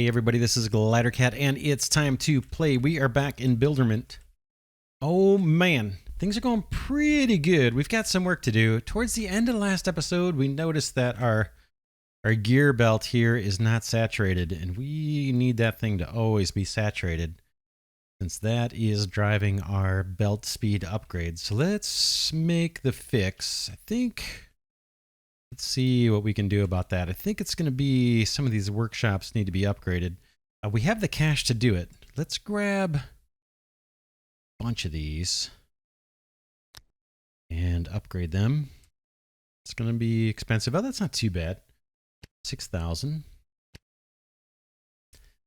Hey everybody, this is Glidercat, and it's time to play. We are back in Builderment. Oh man, things are going pretty good. We've got some work to do. Towards the end of the last episode, we noticed that our gear belt here is not saturated, and we need that thing to always be saturated, since that is driving our belt speed upgrades. So let's make the fix. Let's see what we can do about that. I think it's going to be some of these workshops need to be upgraded. We have the cash to do it. Let's grab a bunch of these and upgrade them. It's going to be expensive. Oh, that's not too bad. 6,000.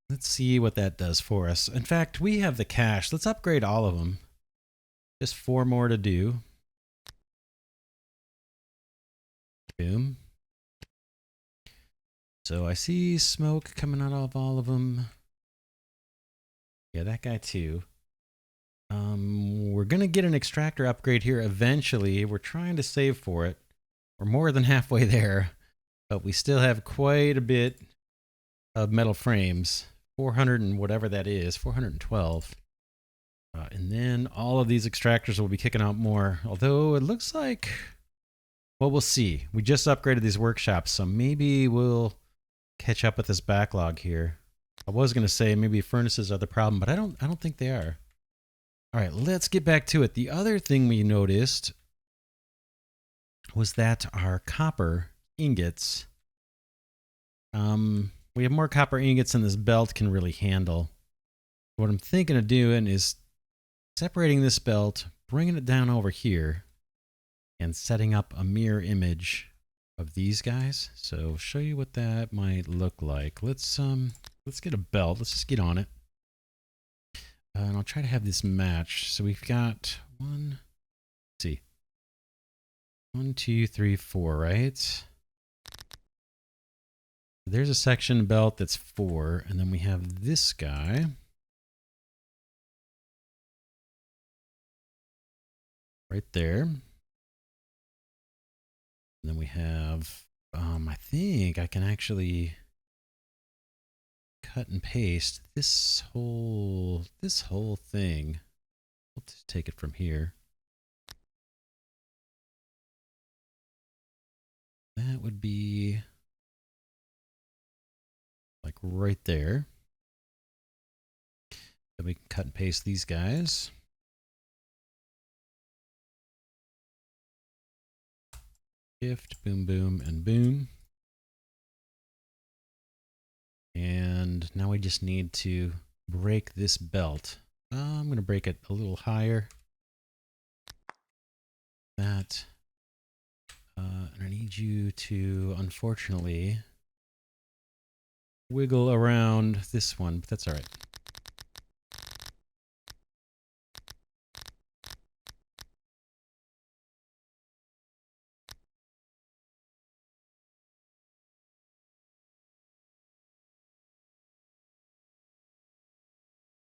Let's see what that does for us. In fact, we have the cash. Let's upgrade all of them. Just 4 more to do. Boom. So I see smoke coming out of all of them. Yeah, that guy too. We're going to get an extractor upgrade here eventually. We're trying to save for it. We're more than halfway there, but we still have quite a bit of metal frames. 400 and whatever that is, 412. And then all of these extractors will be kicking out more. Although it looks like, well, we'll see. We just upgraded these workshops, so maybe we'll catch up with this backlog here. I was going to say maybe furnaces are the problem, but I don't think they are. All right, let's get back to it. The other thing we noticed was that our copper ingots, we have more copper ingots than this belt can really handle. What I'm thinking of doing is separating this belt, bringing it down over here, and setting up a mirror image of these guys. So I'll show you what that might look like. Let's get a belt. Let's just get on it. And I'll try to have this match. So we've got let's see. 1, 2, 3, 4, right? There's a section belt that's 4, and then we have this guy. Right there. And then we have, I think I can actually cut and paste this whole thing. We'll just take it from here. That would be like right there. Then we can cut and paste these guys. Shift, boom, boom, and boom. And now we just need to break this belt. I'm going to break it a little higher. That. And I need you to, unfortunately, wiggle around this one, but that's all right.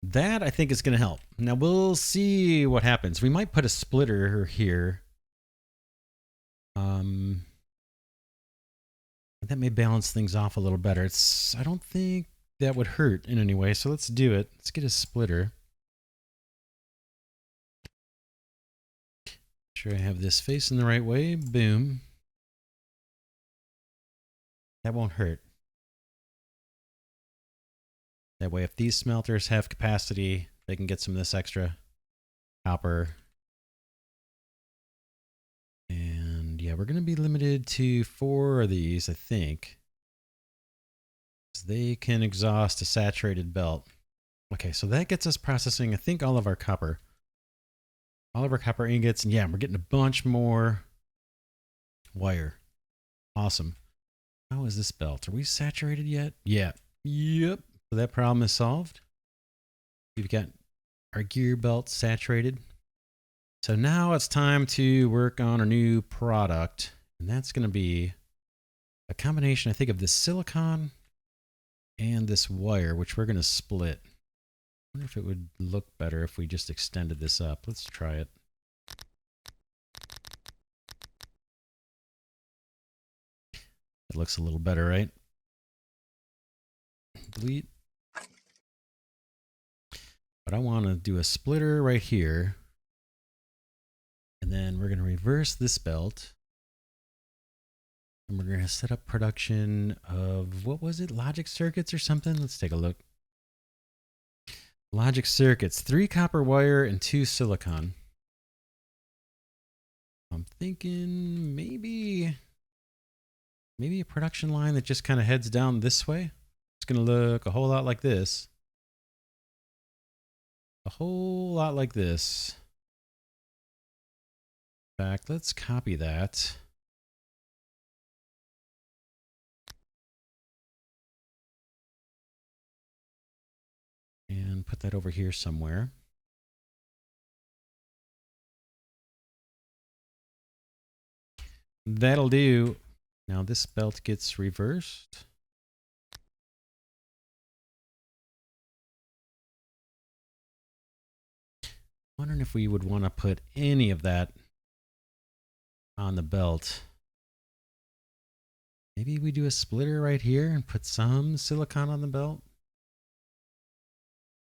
That, I think, is going to help. Now, we'll see what happens. We might put a splitter here. That may balance things off a little better. I don't think that would hurt in any way, so let's do it. Let's get a splitter. Make sure I have this facing the right way. Boom. That won't hurt. That way, if these smelters have capacity, they can get some of this extra copper. And yeah, we're going to be limited to 4 of these, I think. They can exhaust a saturated belt. Okay, so that gets us processing, I think, all of our copper. All of our copper ingots. And yeah, we're getting a bunch more wire. Awesome. How is this belt? Are we saturated yet? Yeah. Yep. So that problem is solved. We've got our gear belt saturated. So now it's time to work on our new product. And that's going to be a combination, I think, of this silicon and this wire, which we're going to split. I wonder if it would look better if we just extended this up. Let's try it. It looks a little better, right? Delete. But I want to do a splitter right here. And then we're going to reverse this belt. And we're going to set up production of, what was it? Logic circuits or something? Let's take a look. Logic circuits, 3 copper wire and 2 silicon. I'm thinking maybe a production line that just kind of heads down this way. It's going to look a whole lot like this. A whole lot like this. In fact, let's copy that. And put that over here somewhere. That'll do. Now this belt gets reversed. Wondering if we would want to put any of that on the belt. Maybe we do a splitter right here and put some silicon on the belt.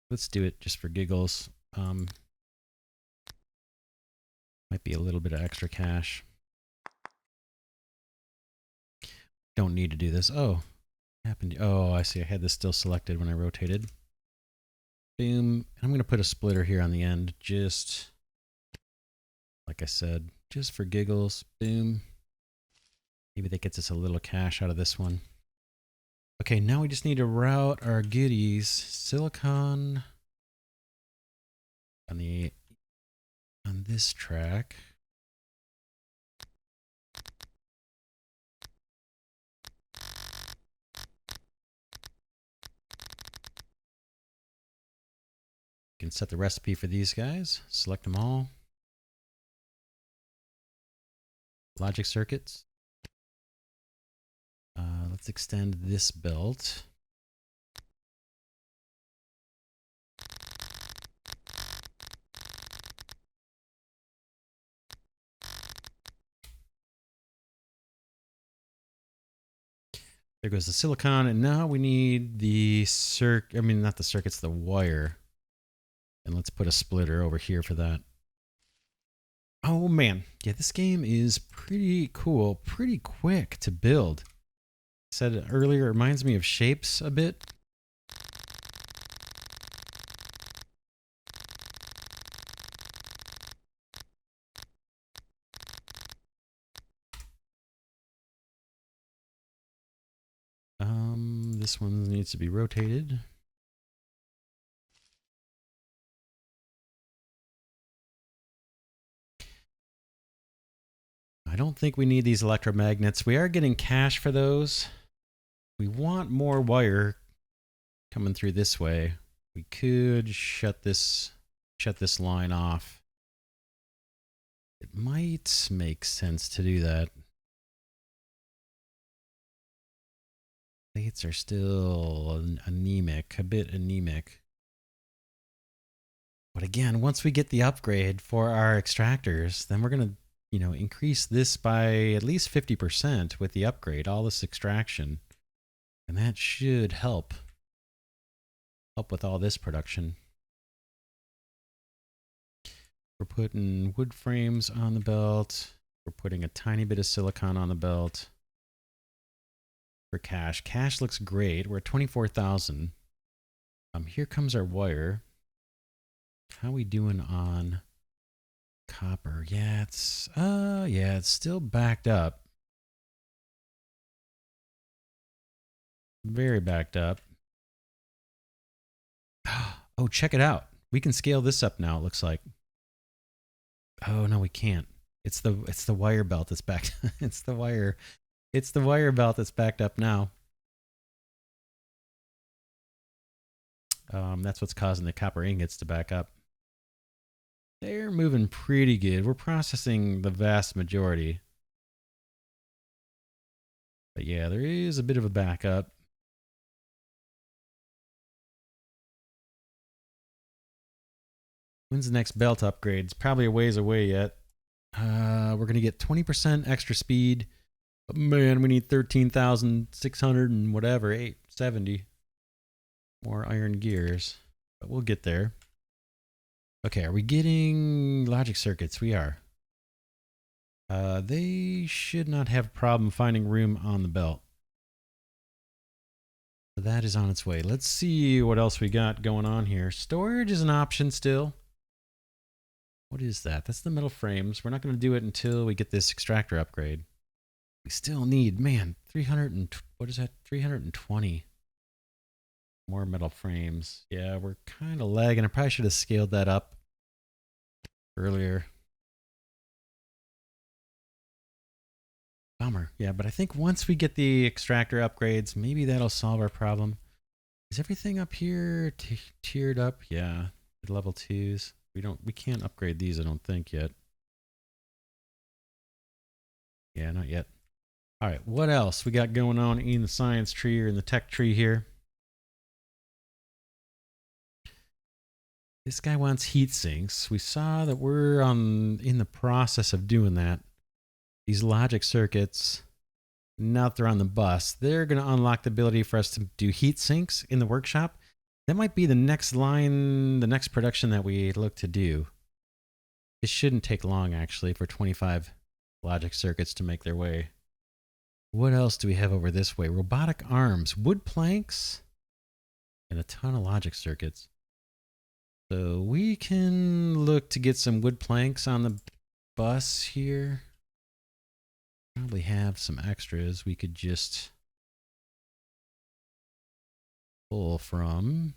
Let's do it just for giggles. Might be a little bit of extra cash. Don't need to do this. Oh, happened. Oh, I see. I had this still selected when I rotated. Boom. I'm going to put a splitter here on the end. Just like I said, just for giggles. Boom. Maybe that gets us a little cash out of this one. Okay, now we just need to route our goodies. Silicon on this track. You can set the recipe for these guys. Select them all. Logic circuits. Let's extend this belt. There goes the silicon, and now we need the not the circuits, the wire. And let's put a splitter over here for that. Oh man, yeah, this game is pretty cool, pretty quick to build. I said earlier, it reminds me of Shapes a bit. This one needs to be rotated. I don't think we need these electromagnets. We are getting cash for those. We want more wire coming through this way. We could shut this line off. It might make sense to do that. Plates are still anemic, a bit anemic. But again, once we get the upgrade for our extractors, then we're going to, increase this by at least 50% with the upgrade, all this extraction. And that should help with all this production. We're putting wood frames on the belt. We're putting a tiny bit of silicon on the belt. For cash. Cash looks great. We're at 24,000. Here comes our wire. How are we doing on copper? Yeah, it's still backed up. Very backed up. Oh, check it out. We can scale this up now, it looks like. Oh no, we can't. It's the wire belt that's backed. It's the wire belt that's backed up now. That's what's causing the copper ingots to back up. They're moving pretty good. We're processing the vast majority. But yeah, there is a bit of a backup. When's the next belt upgrade? It's probably a ways away yet. We're going to get 20% extra speed. But man, we need 13,600 and whatever, 870 more iron gears. But we'll get there. Okay, are we getting logic circuits? We are. They should not have a problem finding room on the belt. So that is on its way. Let's see what else we got going on here. Storage is an option still. What is that? That's the metal frames. We're not going to do it until we get this extractor upgrade. We still need, man, 300 and what is that? 320 more metal frames. Yeah, we're kind of lagging. I probably should have scaled that up earlier. Bummer. Yeah, but I think once we get the extractor upgrades, maybe that'll solve our problem. Is everything up here tiered up? Yeah, level 2s. We can't upgrade these, I don't think, yet. Yeah, not yet. All right, what else we got going on in the science tree or in the tech tree here? This guy wants heat sinks. We saw that we're in the process of doing that. These logic circuits, now that they're on the bus, they're going to unlock the ability for us to do heat sinks in the workshop. That might be the next line, the next production that we look to do. It shouldn't take long, actually, for 25 logic circuits to make their way. What else do we have over this way? Robotic arms, wood planks, and a ton of logic circuits. So we can look to get some wood planks on the bus here. Probably have some extras we could just pull from.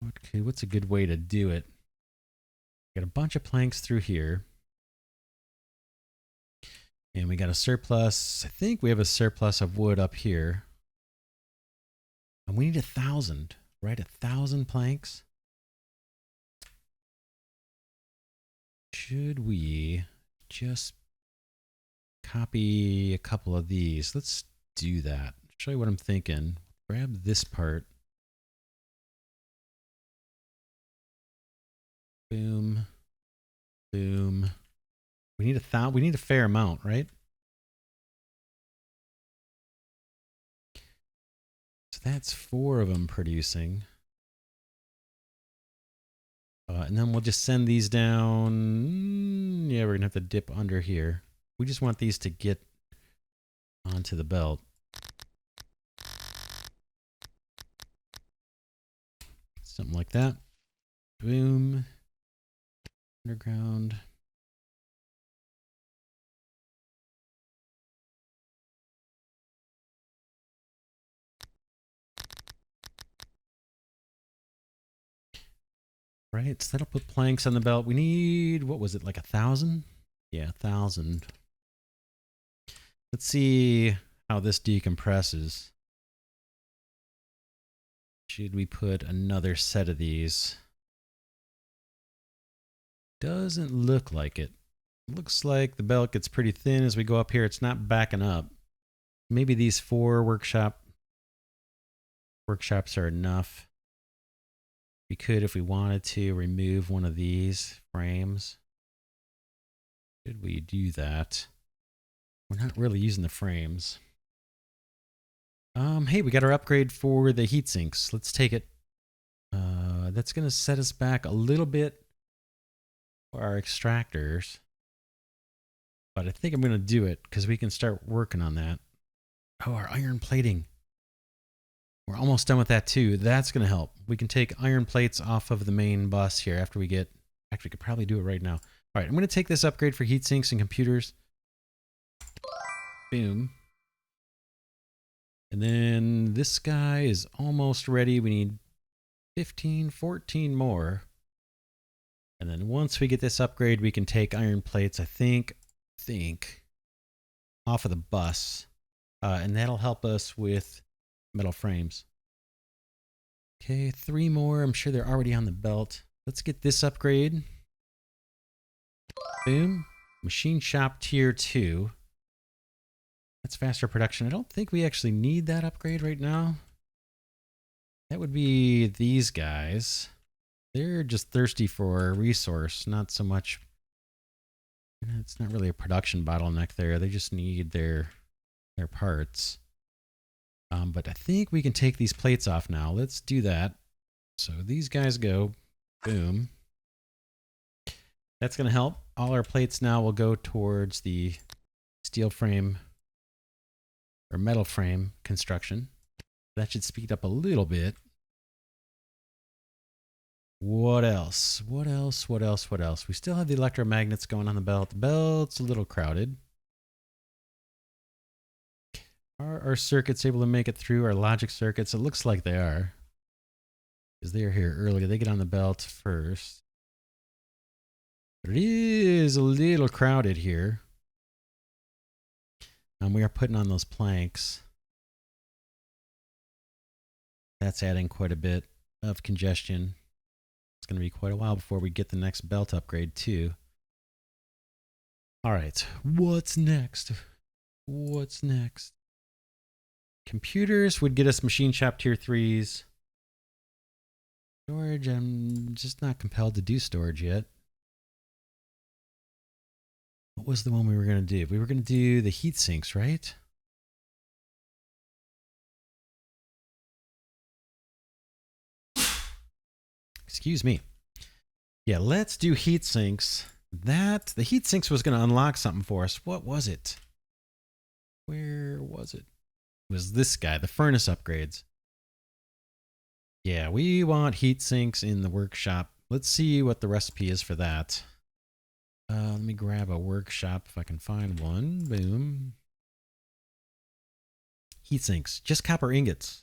Okay, what's a good way to do it? Got a bunch of planks through here. And we got a surplus. I think we have a surplus of wood up here. And we need 1,000, right? 1,000 planks. Should we just copy a couple of these? Let's do that. Show you what I'm thinking. Grab this part. Boom. Boom. We need a fair amount, right? So that's 4 of them producing. And then we'll just send these down. Yeah, we're going to have to dip under here. We just want these to get onto the belt. Something like that. Boom. Underground. Right, so that'll put planks on the belt. We need, what was it, like 1,000? Yeah, 1,000. Let's see how this decompresses. Should we put another set of these? Doesn't look like it. Looks like the belt gets pretty thin as we go up here. It's not backing up. Maybe these 4 workshops are enough. We could, if we wanted to, remove one of these frames. Should we do that? We're not really using the frames. Hey, we got our upgrade for the heat sinks. Let's take it. That's going to set us back a little bit for our extractors. But I think I'm going to do it because we can start working on that. Oh, our iron plating. We're almost done with that too. That's going to help. We can take iron plates off of the main bus here after we get... Actually, we could probably do it right now. All right, I'm going to take this upgrade for heat sinks and computers. Boom. And then this guy is almost ready. We need 15, 14 more. And then once we get this upgrade, we can take iron plates, I think off of the bus. And that'll help us with metal frames. Okay, 3 more. I'm sure they're already on the belt. Let's get this upgrade. Boom. Machine shop tier 2. That's faster production. I don't think we actually need that upgrade right now. That would be these guys. They're just thirsty for a resource, not so much. It's not really a production bottleneck there. They just need their parts. But I think we can take these plates off now. Let's do that. So these guys go, boom. That's going to help. All our plates now will go towards the steel frame or metal frame construction. That should speed up a little bit. What else? What else? What else? What else? We still have the electromagnets going on the belt. The belt's a little crowded. Are our circuits able to make it through? Our logic circuits? It looks like they are. Because they are here early. They get on the belt first. But it is a little crowded here. We are putting on those planks. That's adding quite a bit of congestion. It's going to be quite a while before we get the next belt upgrade too. All right, what's next? What's next? Computers would get us machine shop tier 3s. Storage, I'm just not compelled to do storage yet. What was the one we were going to do? We were going to do the heat sinks, right? Excuse me. Yeah, let's do heat sinks. The heat sinks was going to unlock something for us. What was it? Where was it? It was this guy, the furnace upgrades. Yeah, we want heat sinks in the workshop. Let's see what the recipe is for that. Let me grab a workshop if I can find one. Boom. Heat sinks, just copper ingots.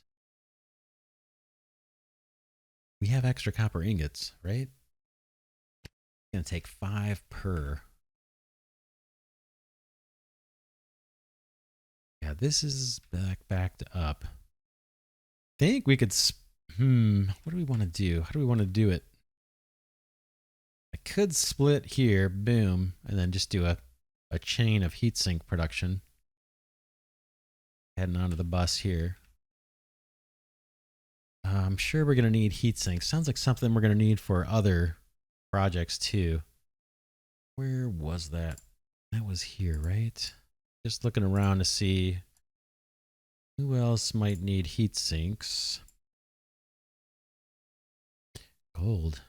We have extra copper ingots, right? It's going to take 5 per. Yeah, this is backed up. I think we could, what do we want to do? How do we want to do it? I could split here, boom, and then just do a chain of heatsink production. Heading onto the bus here. I'm sure we're going to need heatsink. Sounds like something we're going to need for other projects too. Where was that? That was here, right? Just looking around to see who else might need heatsinks. Gold.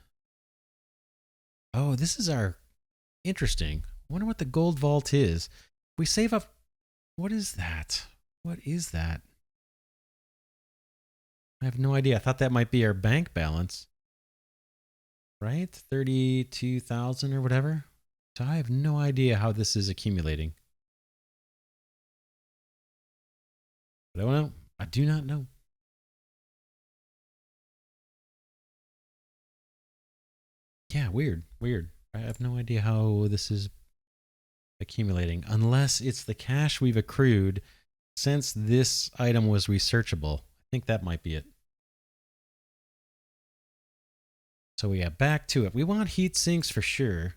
Oh, this is our interesting. I wonder what the gold vault is. We save up. What is that? What is that? I have no idea. I thought that might be our bank balance. Right? 32,000 or whatever. So I have no idea how this is accumulating. I don't know. I do not know. Yeah, weird. Weird. I have no idea how this is accumulating. Unless it's the cash we've accrued since this item was researchable. I think that might be it. So yeah, back to it. We want heat sinks for sure.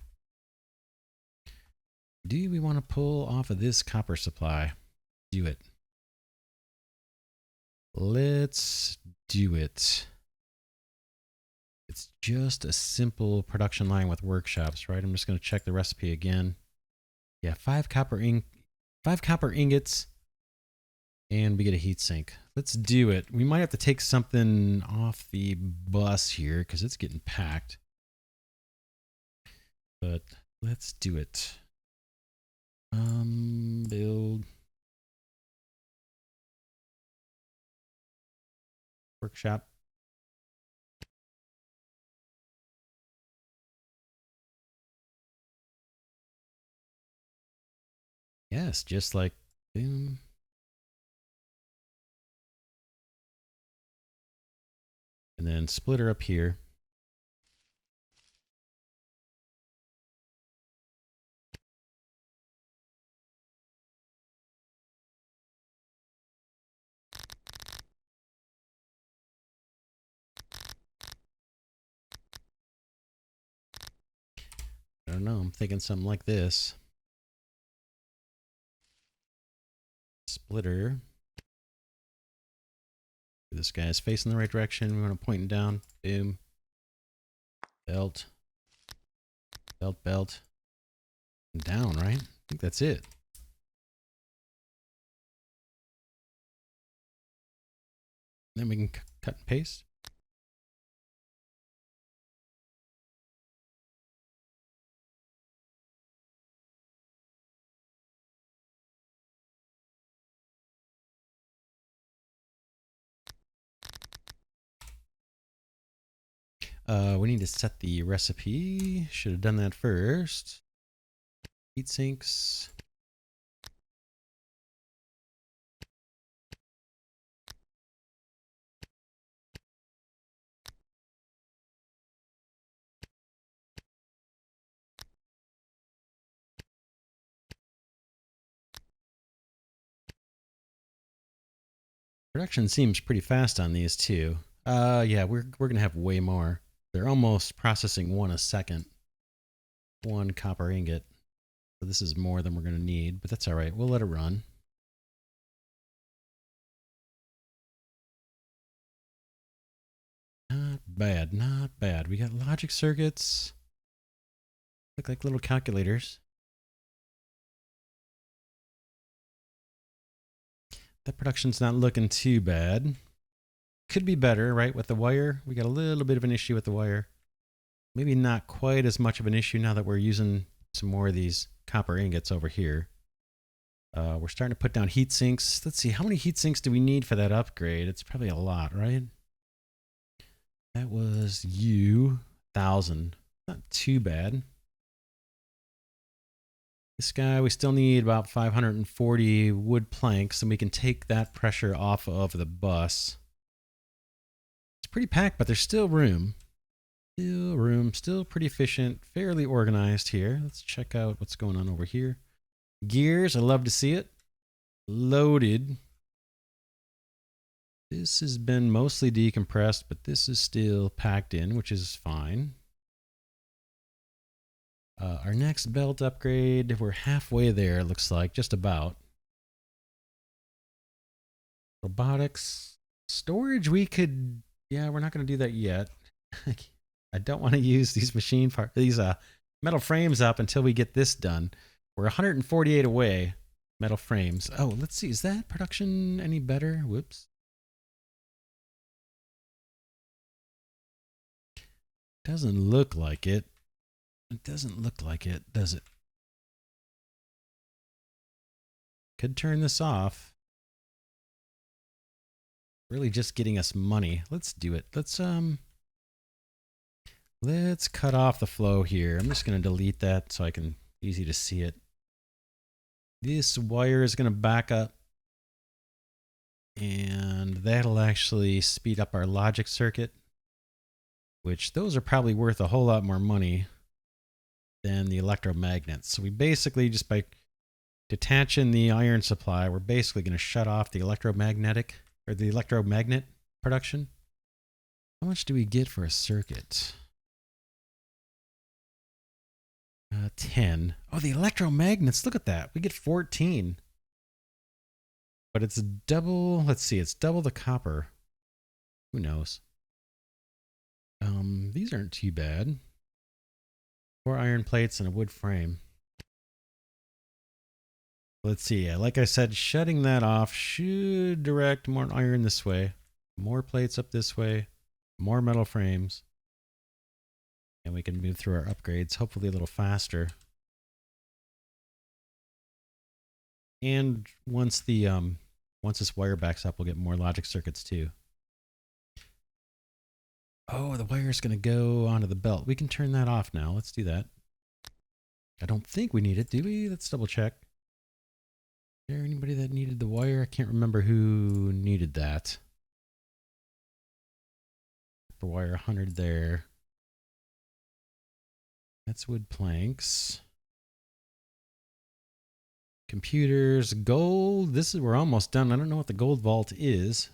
Do we want to pull off of this copper supply? Do it. Let's do it. It's just a simple production line with workshops, right? I'm just going to check the recipe again. Yeah, 5 copper ingots, and we get a heat sink. Let's do it. We might have to take something off the bus here because it's getting packed. But let's do it. Build workshop. Yes, just like boom. And then splitter up here. I don't know, I'm thinking something like this. Splitter. This guy's facing the right direction. We want to point him down. Boom. Belt. Belt, belt. And down, right? I think that's it. Then we can cut and paste. We need to set the recipe. Should have done that first. Heat sinks. Production seems pretty fast on these too. Yeah, we're gonna have way more. They're almost processing 1 a second. 1 copper ingot. So this is more than we're gonna need, but that's all right. We'll let it run. Not bad, not bad. We got logic circuits. Look like little calculators. That production's not looking too bad. Could be better, right? With the wire, we got a little bit of an issue with the wire. Maybe not quite as much of an issue now that we're using some more of these copper ingots over here. We're starting to put down heat sinks. Let's see, how many heat sinks do we need for that upgrade? It's probably a lot, right? That was 1,000. Not too bad. This guy, we still need about 540 wood planks, and we can take that pressure off of the bus. It's pretty packed, but there's still room. Still pretty efficient, fairly organized here. Let's check out what's going on over here. Gears, I love to see it. Loaded. This has been mostly decompressed, but this is still packed in, which is fine. Our next belt upgrade, we're halfway there, it looks like, just about. Robotics. Storage, we could, yeah, we're not going to do that yet. I don't want to use these metal frames up until we get this done. We're 148 away, metal frames. Oh, let's see, is that production any better? Whoops. Doesn't look like it. It doesn't look like it, does it? Could turn this off. Really just getting us money. Let's do it. Let's cut off the flow here. I'm just going to delete that so I can easy to see it. This wire is going to back up, and that'll actually speed up our logic circuit, which those are probably worth a whole lot more money than the electromagnets. So we basically, just by detaching the iron supply, we're basically going to shut off the electromagnet production. How much do we get for a circuit? 10. Oh, the electromagnets, look at that. We get 14. But it's double, let's see, it's double the copper. Who knows? These aren't too bad. 4 iron plates and a wood frame. Let's see, like I said, shutting that off should direct more iron this way. More plates up this way. More metal frames. And we can move through our upgrades, hopefully a little faster. And once this wire backs up, we'll get more logic circuits too. Oh, the wire's going to go onto the belt. We can turn that off now. Let's do that. I don't think we need it, do we? Let's double check. Is there anybody that needed the wire? I can't remember who needed that. For wire 100 there. That's wood planks. Computers, gold. We're almost done. I don't know what the gold vault is.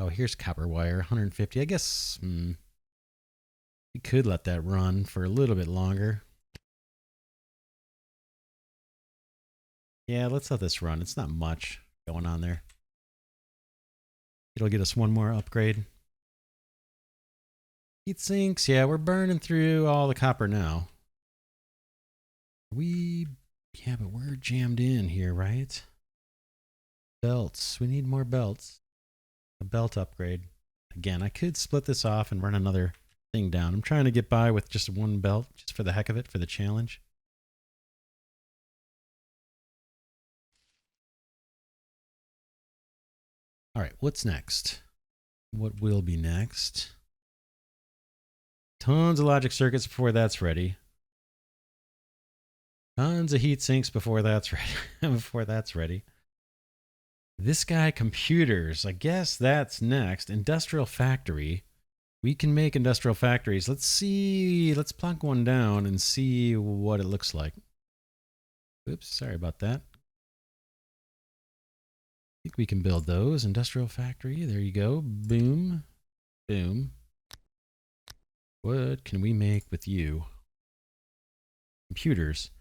Oh, here's copper wire, 150. I guess we could let that run for a little bit longer. Yeah, let's let this run. It's not much going on there. It'll get us one more upgrade. Heat sinks, yeah, we're burning through all the copper now. Yeah, but we're jammed in here, right? Belts. We need more belts. A belt upgrade. Again, I could split this off and run another thing down. I'm trying to get by with just one belt, just for the heck of it, for the challenge. All right, what's next? What will be next? Tons of logic circuits before that's ready. Tons of heat sinks before that's ready. Before that's ready. This guy, computers. I guess that's next. Industrial factory. We can make industrial factories. Let's see. Let's plunk one down and see what it looks like. Oops, sorry about that. I think we can build those. Industrial factory. There you go. Boom. Boom. What can we make with you? Computers.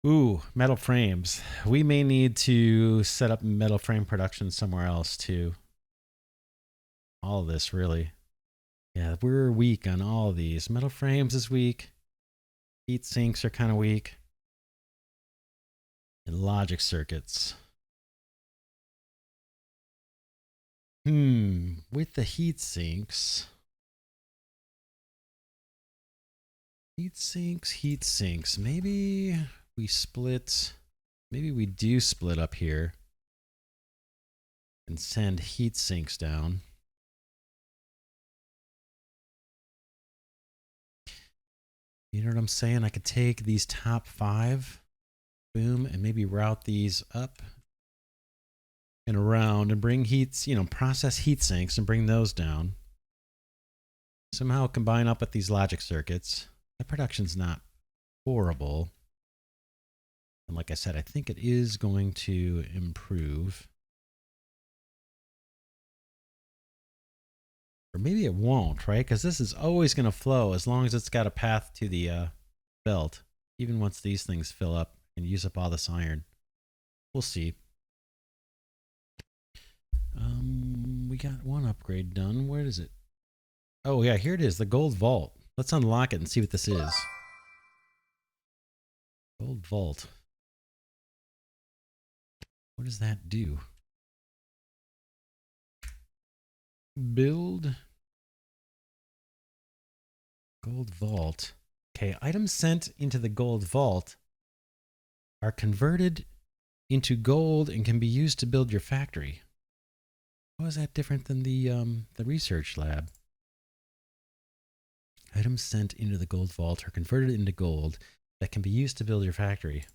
Ooh, metal frames. We may need to set up metal frame production somewhere else too. All of this, really. Yeah, we're weak on all of these. Metal frames is weak. Heat sinks are kind of weak. And logic circuits. With the heat sinks. Heat sinks. Maybe we split. Maybe we do split up here and send heat sinks down. You know what I'm saying? I could take these top 5, boom, and maybe route these up and around and bring heats, you know, process heat sinks and bring those down. Somehow combine up with these logic circuits. The production's not horrible. And like I said, I think it is going to improve. Or maybe it won't, right? Because this is always going to flow as long as it's got a path to the belt, even once these things fill up and use up all this iron. We'll see. We got one upgrade done. Where is it? Oh, yeah, here it is, the gold vault. Let's unlock it and see what this is. Gold vault. What does that do? Build. Gold vault. Okay, items sent into the gold vault are converted into gold and can be used to build your factory. How is that different than the research lab? Items sent into the gold vault are converted into gold that can be used to build your factory.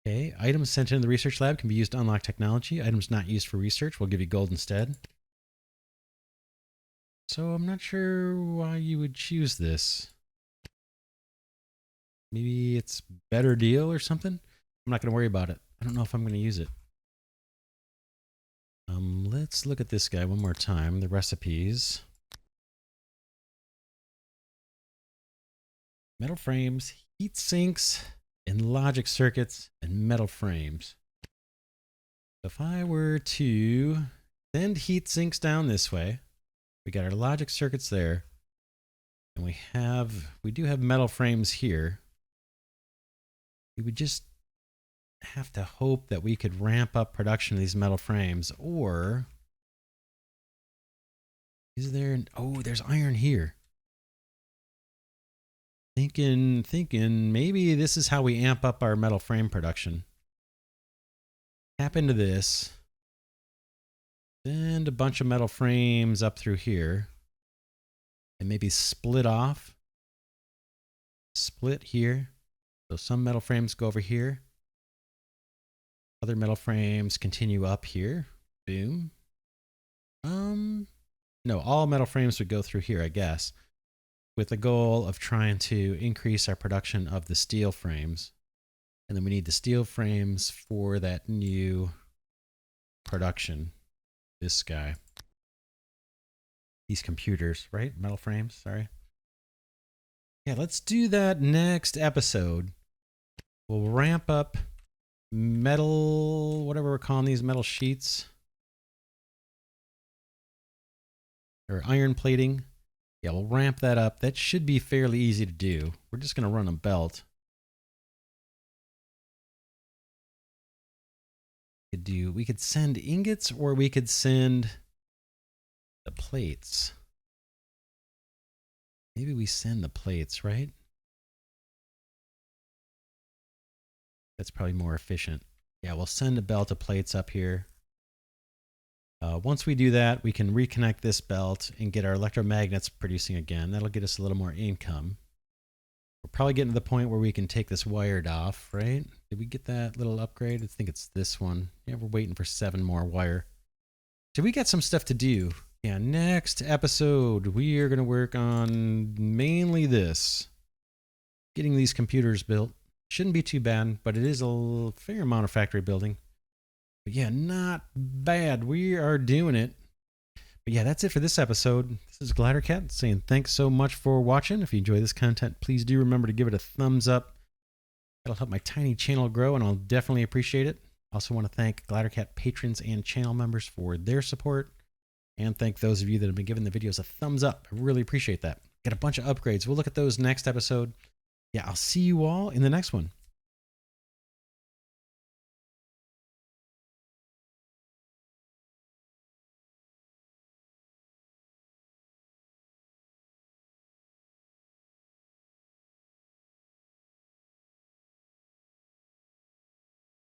Okay, items sent into the research lab can be used to unlock technology. Items not used for research will give you gold instead. So I'm not sure why you would choose this. Maybe it's a better deal or something? I'm not going to worry about it. I don't know if I'm going to use it. Let's look at this guy one more time. The recipes. Metal frames, heat sinks, and logic circuits, and metal frames. If I were to send heat sinks down this way, we got our logic circuits there, and we do have metal frames here. We would just have to hope that we could ramp up production of these metal frames, or is there, oh, there's iron here. Thinking maybe this is how we amp up our metal frame production. Tap into this. Send a bunch of metal frames up through here. And maybe split off. Split here. So some metal frames go over here. Other metal frames continue up here. Boom. No, all metal frames would go through here, I guess, with the goal of trying to increase our production of the steel frames. And then we need the steel frames for that new production. This guy. These computers, right? Metal frames, sorry. Yeah, let's do that next episode. We'll ramp up metal, whatever we're calling these, metal sheets. Or iron plating. Yeah, we'll ramp that up. That should be fairly easy to do. We're just going to run a belt. We could send ingots, or we could send the plates. Maybe we send the plates, right? That's probably more efficient. Yeah, we'll send a belt of plates up here. Once we do that, we can reconnect this belt and get our electromagnets producing again. That'll get us a little more income. We're probably getting to the point where we can take this wired off, right? Did we get that little upgrade? I think it's this one. Yeah, we're waiting for 7 more wire. So we got some stuff to do. Yeah, next episode, we are going to work on mainly this. Getting these computers built. Shouldn't be too bad, but it is a fair amount of factory building. But yeah, not bad. We are doing it. But yeah, that's it for this episode. This is Glidercat saying thanks so much for watching. If you enjoy this content, please do remember to give it a thumbs up. That'll help my tiny channel grow, and I'll definitely appreciate it. I also want to thank Glidercat patrons and channel members for their support, and thank those of you that have been giving the videos a thumbs up. I really appreciate that. Got a bunch of upgrades. We'll look at those next episode. Yeah, I'll see you all in the next one.